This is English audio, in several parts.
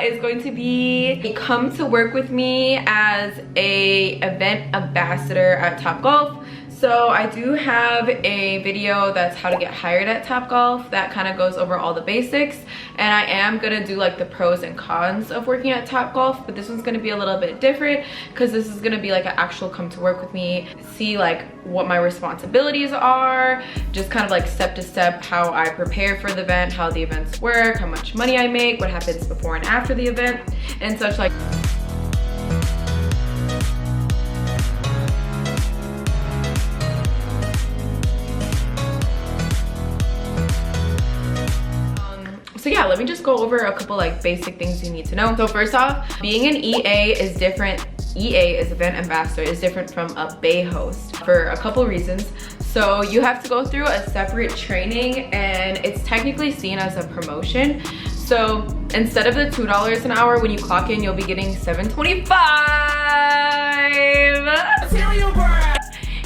is going to be come to work with me as a event ambassador at Topgolf. So I do have a video that's how to get hired at Topgolf that kind of goes over all the basics, and I am gonna do like the pros and cons of working at Topgolf, but this one's gonna be a little bit different because this is gonna be like an actual come to work with me, see like what my responsibilities are, just kind of like step to step how I prepare for the event, how the events work, how much money I make, what happens before and after the event and such like. So yeah, let me just go over a couple like basic things you need to know. So first off, being an EA is different. EA is event ambassador is different from a bay host for a couple reasons. So you have to go through a separate training, and it's technically seen as a promotion. So instead of the $2 an hour when you clock in, you'll be getting $7.25.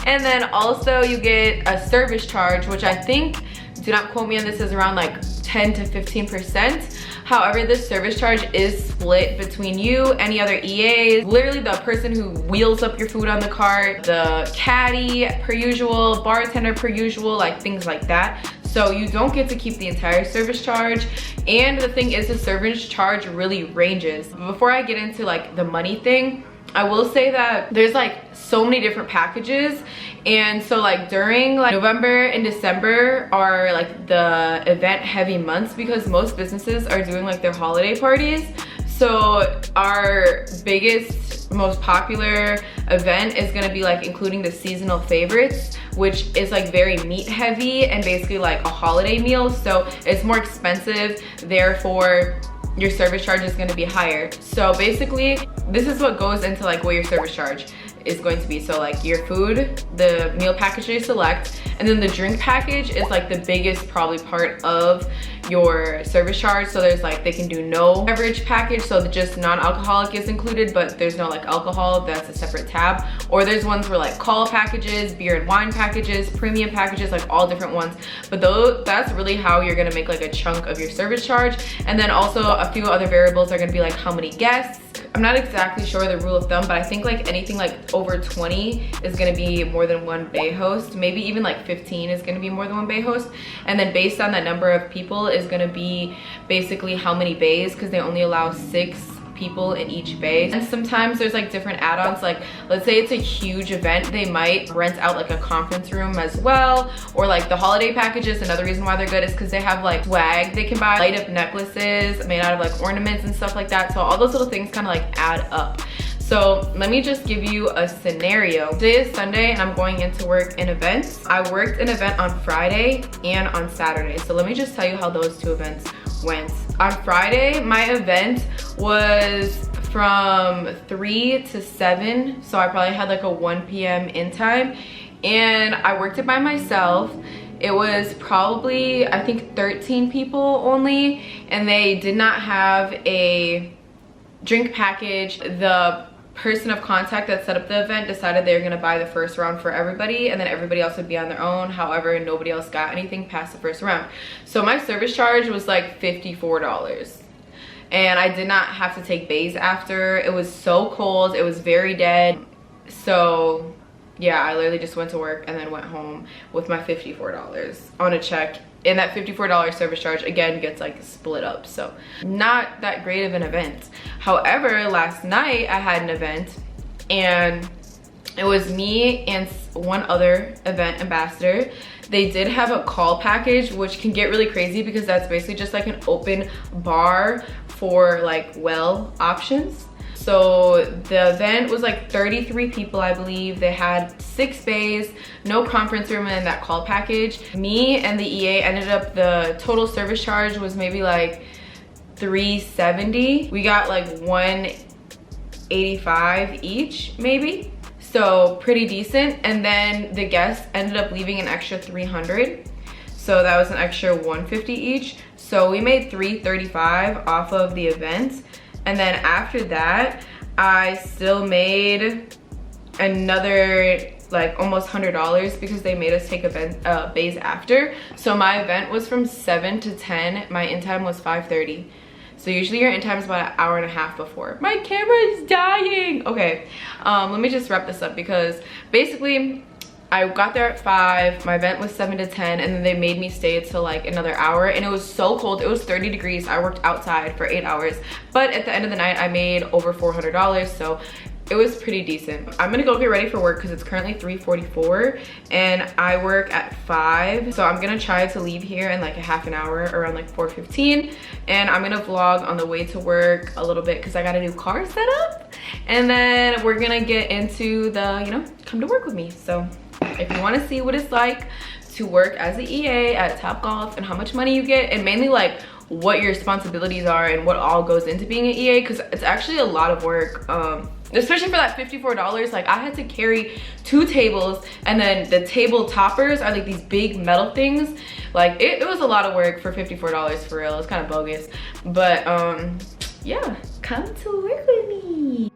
And then also you get a service charge, which I think, do not quote me on this, is around like 10 to 15%. However, this service charge is split between you, any other EAs, literally the person who wheels up your food on the cart, the caddy per usual, bartender per usual, like things like that. So you don't get to keep the entire service charge. And the thing is, the service charge really ranges. Before I get into like the money thing, I will say that there's like so many different packages, and so like during like November and December are like the event heavy months because most businesses are doing like their holiday parties. So our biggest, most popular event is gonna be like including the seasonal favorites, which is like very meat heavy and basically like a holiday meal. So it's more expensive, therefore your service charge is going to be higher. So basically this is what goes into like what your service charge is going to be. So like your food, the meal package you select, and then the drink package is like the biggest probably part of your service charge. So there's like, they can do no beverage package, so just non-alcoholic is included, but there's no like alcohol, that's a separate tab. Or there's ones where like call packages, beer and wine packages, premium packages, like all different ones. But that's really how you're gonna make like a chunk of your service charge. And then also a few other variables are gonna be like how many guests. I'm not exactly sure the rule of thumb, but I think like anything like over 20 is gonna be more than one bay host. Maybe even like 15 is gonna be more than one bay host. And then based on that number of people is gonna be basically how many bays, because they only allow 6 people in each bay. And sometimes there's like different add-ons, like let's say it's a huge event, they might rent out like a conference room as well. Or like the holiday packages, another reason why they're good is because they have like swag they can buy, light up necklaces made out of like ornaments and stuff like that. So all those little things kind of like add up. So let me just give you a scenario. Today is Sunday and I'm going into work in events. I worked an event on Friday and on Saturday. So let me just tell you how those 2 events went. On Friday, my event was from 3 to 7. So I probably had like a 1 p.m. in time, and I worked it by myself. It was probably, I think 13 people only, and they did not have a drink package. The person of contact that set up the event decided they were going to buy the first round for everybody, and then everybody else would be on their own. However, nobody else got anything past the first round. So my service charge was like $54, and I did not have to take bays after. It was so cold, it was very dead. So yeah, I literally just went to work and then went home with my $54 on a check. And that $54 service charge again gets like split up, so not that great of an event. However, last night I had an event, and it was me and one other event ambassador. They did have a call package, which can get really crazy because that's basically just like an open bar for like well options. So the event was like 33 people, I believe. They had 6 bays, no conference room in that call package. Me and the EA ended up, the total service charge was maybe like $370. We got like $185 each, maybe. So pretty decent. And then the guests ended up leaving an extra $300. So that was an extra $150 each. So we made $335 off of the event. And then after that, I still made another like almost $100 because they made us take bays after. So my event was from 7 to 10. My in time was 5:30. So usually your in time is about an hour and a half before. My camera is dying. Okay, let me just wrap this up because basically I got there at 5, my event was 7 to 10, and then they made me stay till like another hour, and it was so cold. It was 30 degrees. I worked outside for 8 hours, but at the end of the night I made over $400, so it was pretty decent. I'm gonna go get ready for work because it's currently 3:44 and I work at 5. So I'm gonna try to leave here in like a half an hour, around like 4:15. And I'm gonna vlog on the way to work a little bit because I got a new car set up. And then we're gonna get into the, you know, come to work with me. So if you wanna see what it's like to work as an EA at Topgolf and how much money you get, and mainly like what your responsibilities are and what all goes into being an EA, because it's actually a lot of work. Especially for that $54, like I had to carry 2 tables, and then the table toppers are like these big metal things. Like it was a lot of work for $54 for real. It's kind of bogus, but yeah, come to work with me.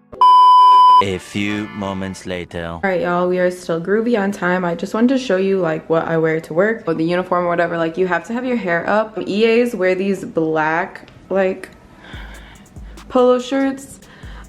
A few moments later. All right, y'all, we are still groovy on time. I just wanted to show you like what I wear to work, or the uniform or whatever. Like you have to have your hair up. EAs wear these black like polo shirts.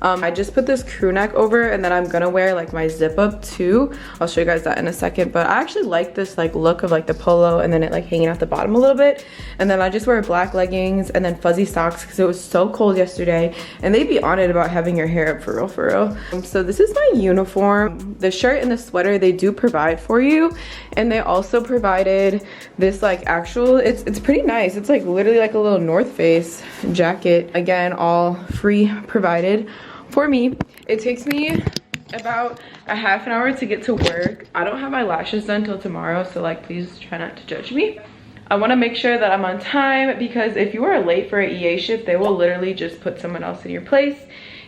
I just put this crew neck over, and then I'm gonna wear like my zip up too. I'll show you guys that in a second, but I actually like this like look of like the polo and then it like hanging out the bottom a little bit. And then I just wear black leggings and then fuzzy socks because it was so cold yesterday, and they'd be on it about having your hair up for real, for real. So this is my uniform. The shirt and the sweater they do provide for you, and they also provided this like actual, it's pretty nice. It's like literally like a little North Face jacket. Again, all free provided for me. It takes me about a half an hour to get to work. I don't have my lashes done till tomorrow, so like please try not to judge me. I want to make sure that I'm on time because if you are late for an EA shift, they will literally just put someone else in your place.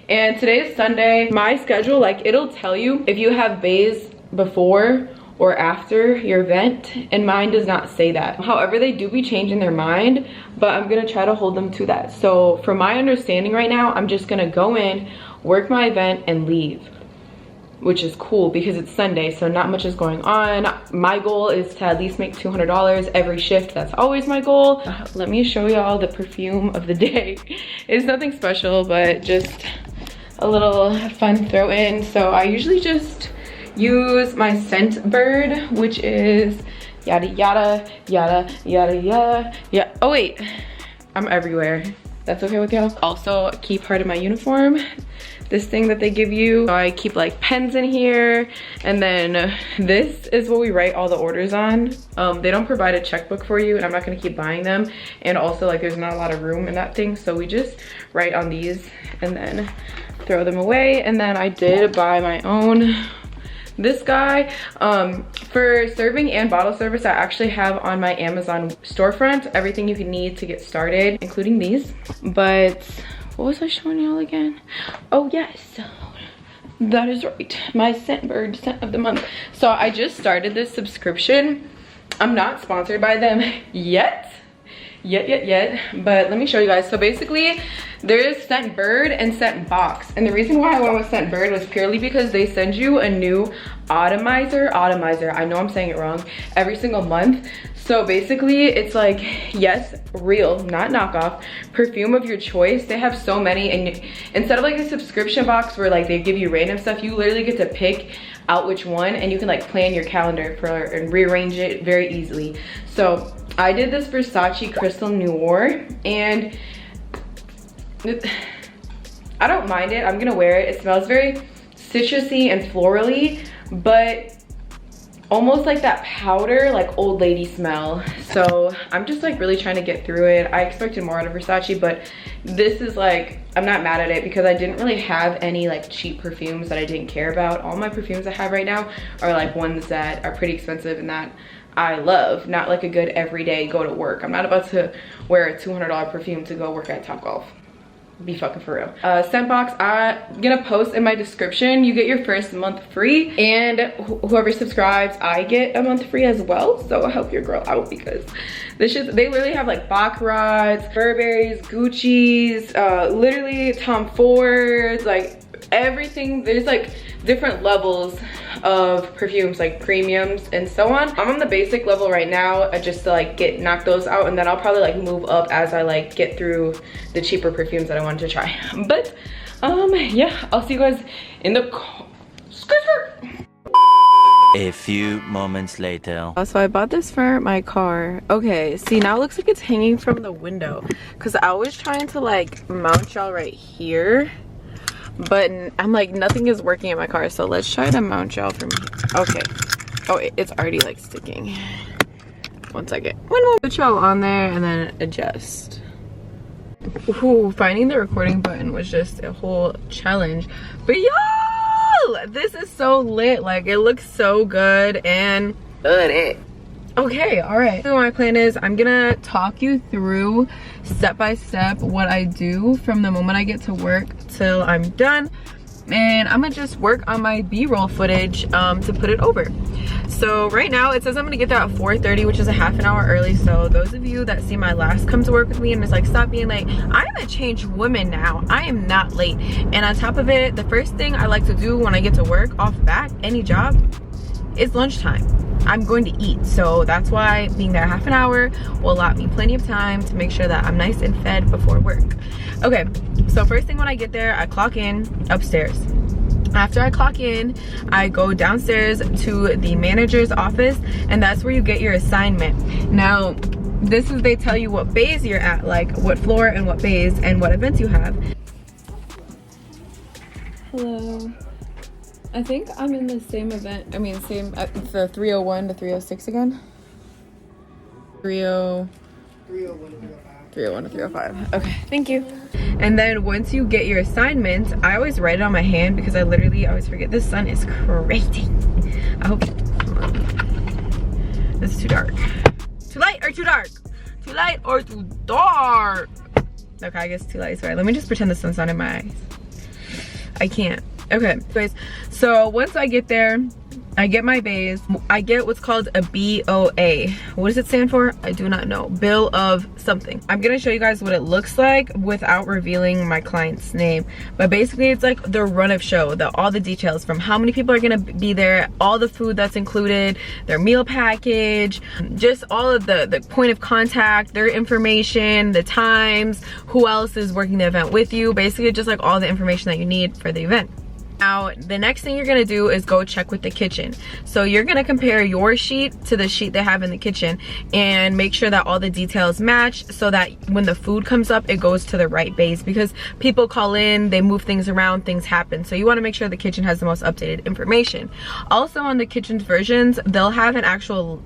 And today is Sunday. My schedule, like it'll tell you if you have bays before or after your event, and mine does not say that. However, they do be changing their mind, but I'm gonna try to hold them to that. So from my understanding right now, I'm just gonna go in, work my event, and leave, which is cool because it's Sunday, so not much is going on. My goal is to at least make $200 every shift. That's always my goal. Let me show y'all the perfume of the day. It's nothing special, but just a little fun throw in. So I usually just use my scent bird, which is yada yada yada yada yada. Yeah, oh wait, I'm everywhere. That's okay with y'all? Also, a key part of my uniform, this thing that they give you. I keep like pens in here, and then this is what we write all the orders on. They don't provide a checkbook for you, and I'm not gonna keep buying them. And also like there's not a lot of room in that thing, so we just write on these and then throw them away. And then I did buy my own. This guy, for serving and bottle service, I actually have on my Amazon storefront everything you can need to get started, including these. But what was I showing y'all again? Oh yes, that is right, my scent bird scent of the month. So I just started this subscription. I'm not sponsored by them yet, but let me show you guys. So basically there's Scent Bird and Scent Box, and the reason why I went with Scent Bird was purely because they send you a new atomizer, I know I'm saying it wrong, every single month. So basically it's like, yes, real, not knockoff, perfume of your choice. They have so many, and instead of like a subscription box where like they give you random stuff, you literally get to pick out which one, and you can like plan your calendar for and rearrange it very easily. So I did this Versace Crystal Noir, and I don't mind it. I'm gonna wear it. It smells very citrusy and florally, but almost like that powder, like old lady smell. So I'm just like really trying to get through it. I expected more out of Versace, but this is like, I'm not mad at it because I didn't really have any like cheap perfumes that I didn't care about. All my perfumes I have right now are like ones that are pretty expensive and that I love, not like a good everyday go to work. I'm not about to wear a $200 perfume to go work at Topgolf. Be fucking for real. Scent box, I'm gonna post in my description. You get your first month free, and whoever subscribes, I get a month free as well. So help your girl out because this is, they literally have like Baccarat's, Burberry's, Gucci's, literally Tom Ford's, like everything. There's like different levels of perfumes, like premiums and so on. I'm on the basic level right now, just to like knock those out, and then I'll probably like move up as I like get through the cheaper perfumes that I wanted to try. But yeah, I'll see you guys in the A few moments later. So I bought this for my car. Okay, see, now it looks like it's hanging from the window, because I was trying to like mount y'all right here, but I'm like, nothing is working in my car. So let's try to mount y'all from here. Okay. Oh, it's already like sticking. One second. One more. Put y'all on there and then adjust. Ooh, finding the recording button was just a whole challenge. But y'all, this is so lit. Like, it looks so good and good. Okay, all right. So my plan is I'm gonna talk you through step by step what I do from the moment I get to work till I'm done, and I'm gonna just work on my B-roll footage to put it over. So right now it says I'm gonna get there at 4:30, which is a half an hour early. So those of you that see my last come to work with me and it's like, stop being late, I'm a changed woman now. I am not late. And on top of it, the first thing I like to do when I get to work off back any job is lunchtime. I'm going to eat, so that's why being there half an hour will allow me plenty of time to make sure that I'm nice and fed before work. Okay, so first thing when I get there, I clock in upstairs. After I clock in, I go downstairs to the manager's office, and that's where you get your assignment. Now, this is, they tell you what bays you're at, like what floor and what bays and what events you have. Hello. I think I'm in the same event, same, the 301 to 306 again? 301 to 305. Okay, thank you. And then once you get your assignment, I always write it on my hand because I literally always forget. This sun is crazy. I hope, this is too dark. Too light or too dark? Too light or too dark? Okay, I guess too light is right. Let me just pretend the sun's not in my eyes. I can't. Okay, guys, so once I get there, I get my bays. I get what's called a BOA. What does it stand for? I do not know. Bill of something. I'm gonna show you guys what it looks like without revealing my client's name. But basically it's like the run of show, all the details from how many people are gonna be there, all the food that's included, their meal package, just all of the point of contact, their information, the times, who else is working the event with you, basically just like all the information that you need for the event. Now, the next thing you're gonna do is go check with the kitchen. So you're gonna compare your sheet to the sheet they have in the kitchen and make sure that all the details match so that when the food comes up, it goes to the right base, because people call in, they move things around, things happen. So you wanna make sure the kitchen has the most updated information. Also on the kitchen's versions, they'll have an actual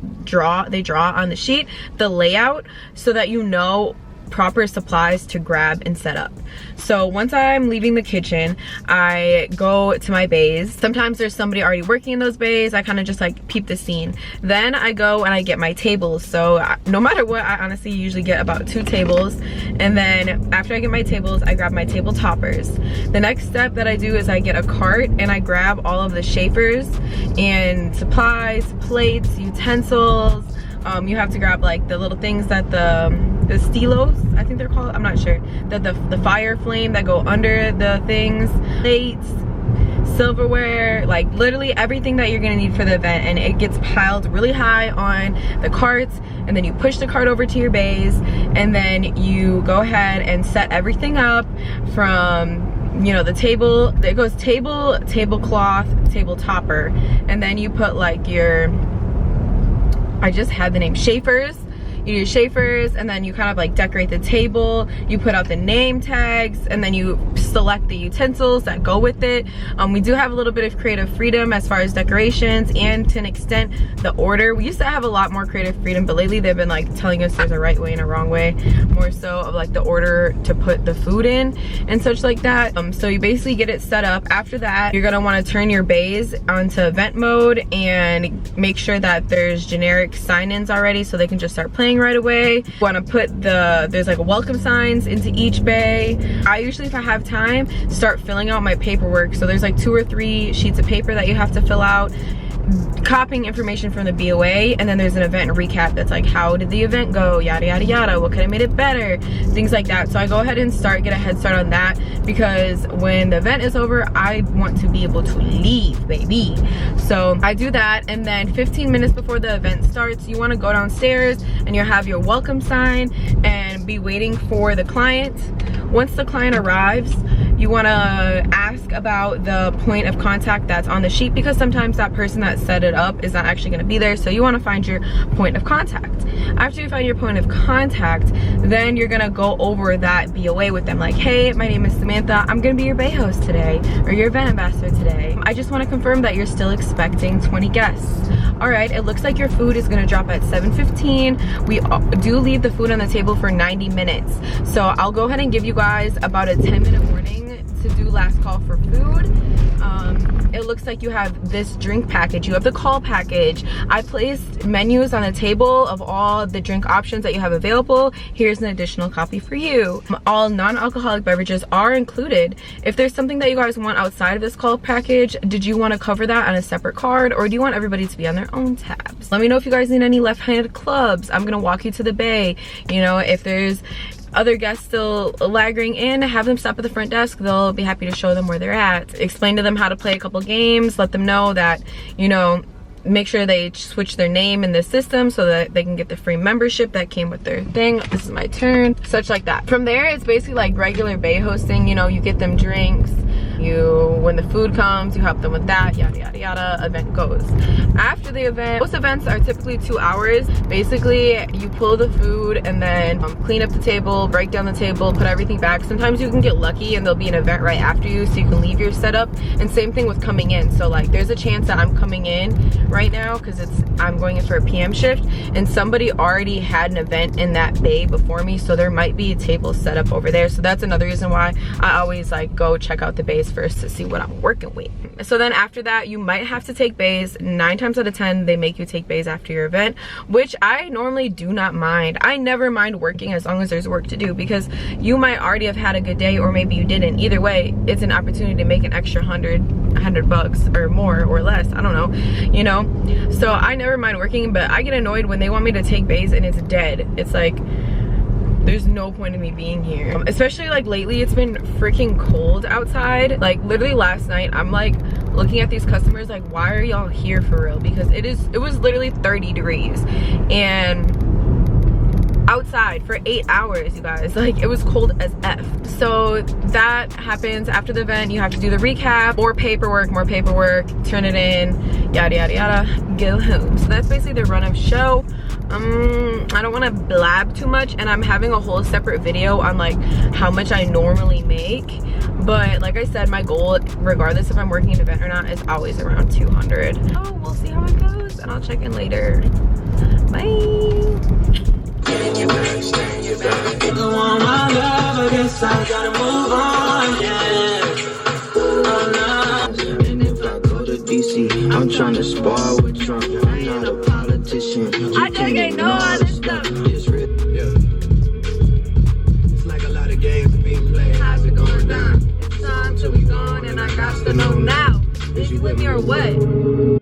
they draw on the sheet, the layout, so that you know proper supplies to grab and set up. So once I'm leaving the kitchen, I go to my bays. Sometimes there's somebody already working in those bays. I kind of just like peep the scene. Then I go and I get my tables. So no matter what, I honestly usually get about 2 tables. And then after I get my tables, I grab my table toppers. The next step that I do is I get a cart and I grab all of the shapers and supplies, plates, utensils. You have to grab like the little things that the stilos, I think they're called, I'm not sure, that the fire flame that go under the things, plates, silverware, like literally everything that you're gonna need for the event, and it gets piled really high on the carts, and then you push the cart over to your bays, and then you go ahead and set everything up from, you know, the table. It goes table, tablecloth, table topper, and then you put like your, I just had the name, shafers. You do shafers, and then you kind of like decorate the table. You put out the name tags, and then you select the utensils that go with it. We do have a little bit of creative freedom as far as decorations, and to an extent the order. We used to have a lot more creative freedom, but lately they've been like telling us there's a right way and a wrong way, more so of like the order to put the food in and such like that. So you basically get it set up. After that, you're gonna want to turn your bays onto event mode and make sure that there's generic sign-ins already so they can just start playing right away. You want to put there's like welcome signs into each bay. I usually, if I have time, start filling out my paperwork. So there's like 2 or 3 sheets of paper that you have to fill out. copying information from the BOA, and then there's an event recap that's like, how did the event go, yada yada yada, what could have made it better, things like that. So I go ahead and get a head start on that, because when the event is over, I want to be able to leave, baby. So I do that, and then 15 minutes before the event starts, you want to go downstairs and you have your welcome sign and be waiting for the client. Once the client arrives, you want to ask about the point of contact that's on the sheet, because sometimes that person that set it up is not actually going to be there. So you want to find your point of contact. After you find your point of contact, then you're going to go over that BOA with them, like, hey, my name is Samantha, I'm going to be your bay host today, or your event ambassador today. I just want to confirm that you're still expecting 20 guests. All right, it looks like your food is going to drop at 7:15. We do leave the food on the table for 90 minutes. So I'll go ahead and give you guys about a 10-minute warning to do last call for food. It looks like you have this drink package, you have the call package. I placed menus on the table of all the drink options that you have available. Here's an additional copy for you. All non-alcoholic beverages are included. If there's something that you guys want outside of this call package, did you want to cover that on a separate card, or do you want everybody to be on their own tabs? Let me know if you guys need any left-handed clubs. I'm gonna walk you to the bay. You know, if there's other guests still lagging in, have them stop at the front desk. They'll be happy to show them where they're at. Explain to them how to play a couple games. Let them know that, you know, make sure they switch their name in the system so that they can get the free membership that came with their thing. This is my turn, such like that. From there, it's basically like regular bay hosting. You know, you get them drinks, when the food comes, you help them with that, yada yada yada. Event goes. After the event, most events are typically 2 hours. Basically, you pull the food and then clean up the table, break down the table, put everything back. Sometimes you can get lucky and there'll be an event right after you, so you can leave your setup. And same thing with coming in. So like, there's a chance that I'm coming in right now because I'm going in for a PM shift, and somebody already had an event in that bay before me, so there might be a table set up over there. So that's another reason why I always like go check out the bays first to see what I'm working with. So then after that, you might have to take bays. 9 times out of 10 they make you take bays after your event, which I normally do not mind. I never mind working as long as there's work to do, because you might already have had a good day, or maybe you didn't. Either way, it's an opportunity to make an extra $100 bucks or more or less, I don't know, you know. So I never mind working, but I get annoyed when they want me to take bays and it's dead. It's like, there's no point in me being here. Especially like lately, it's been freaking cold outside. Like literally last night, I'm like looking at these customers like, why are y'all here for real? Because it was literally 30 degrees and outside for 8 hours, you guys. Like, it was cold as F. So that happens after the event. You have to do the recap, more paperwork, turn it in, yada yada yada, go home. So that's basically the run of show. I don't want to blab too much, and I'm having a whole separate video on like how much I normally make, but like I said, my goal, regardless if I'm working an event or not, is always around 200. Oh, we'll see how it goes, and I'll check in later. Bye. I'm trying to spar with Trump. I'm not a politician. I just ain't know all this stuff. It's like a lot of games being played. How's it going down? It's time till we gone, and I got to know now. Is you with me or what?